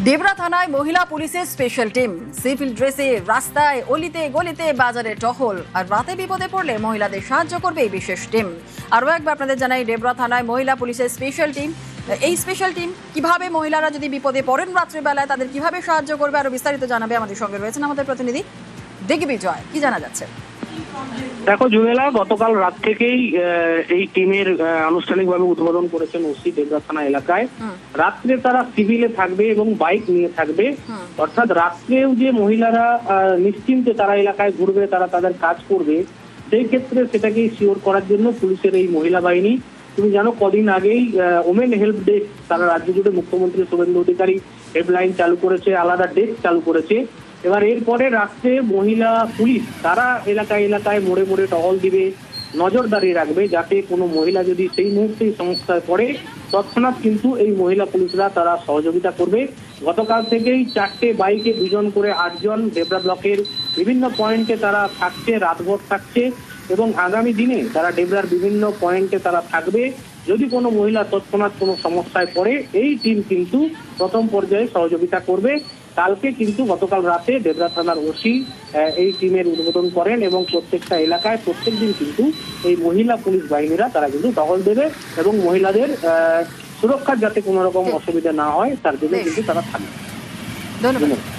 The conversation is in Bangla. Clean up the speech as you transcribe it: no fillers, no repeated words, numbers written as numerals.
দেবরা থানায় মহিলা পুলিশের স্পেশাল টিম সিভিল ড্রেসে রাস্তায় অলিতে গলিতে বাজারে টহল আর রাতে বিপদে পড়লে মহিলাদের সাহায্য করবে এই বিশেষ টিম। আরও একবার আপনাদের জানাই, দেবরা থানায় মহিলা পুলিশের স্পেশাল টিম। এই স্পেশাল টিম কিভাবে মহিলারা যদি বিপদে পড়েন রাত্রিবেলায় তাদের কিভাবে সাহায্য করবে আরো বিস্তারিত জানাবে আমাদের সঙ্গে রয়েছেন আমাদের প্রতিনিধি দিগ্বিজয়। কি জানা যাচ্ছে? দেখো জুয়েলা, গতকাল রাত থেকেই এই টিমের আনুষ্ঠানিকভাবে উদ্বোধন করেছেন ওসি দেবরা থানা এলাকায়। রাত্রে তারা সিভিলে থাকবে এবং বাইক নিয়ে থাকবে, অর্থাৎ রাত্রেও যে মহিলারা নিশ্চিন্তে তারা এলাকায় ঘুরবে, তারা তাদের কাজ করবে, সেই ক্ষেত্রে সেটাকে শিওর করার জন্য পুলিশের এই মহিলা বাহিনী, তুমি জানো কদিন আগেই ওমেন হেল্প ডেস্ক তারা রাজ্য জুড়ে মুখ্যমন্ত্রী শুভেন্দু অধিকারী হেল্পলাইন চালু করেছে, আলাদা ডেস্ক চালু করেছে। এবার এরপরে রাত্রে মহিলা পুলিশ তারা এলাকায় এলাকায় মোড়ে মোড়ে টহল দিবে, নজরদারি রাখবে, যাতে কোনো মহিলা যদি সেই মুহূর্তেই সমস্যায় পড়ে তৎক্ষণাৎ কিন্তু এই মহিলা পুলিশরা তারা সহযোগিতা করবে। গতকাল থেকেই 4টে বাইকে 2জন করে 8জন ডেবরা ব্লকের বিভিন্ন পয়েন্টে তারা থাকছে, রাতভর থাকছে এবং আগামী দিনে তারা ডেবরার বিভিন্ন পয়েন্টে তারা থাকবে। যদি কোনো মহিলা তৎক্ষণাৎ কোনো সমস্যায় পড়ে এই টিম কিন্তু প্রথম পর্যায়ে সহযোগিতা করবে। কালকে কিন্তু গতকাল রাতে ডেবরা থানার ওসি এই টিমের উদ্বোধন করেন এবং প্রত্যেকটা এলাকায় প্রত্যেকদিন কিন্তু এই মহিলা পুলিশ বাহিনীরা তারা কিন্তু টহল দেবে এবং মহিলাদের সুরক্ষার যাতে কোনো রকম অসুবিধা না হয় তার জন্য কিন্তু তারা থাকবে। ধন্যবাদ।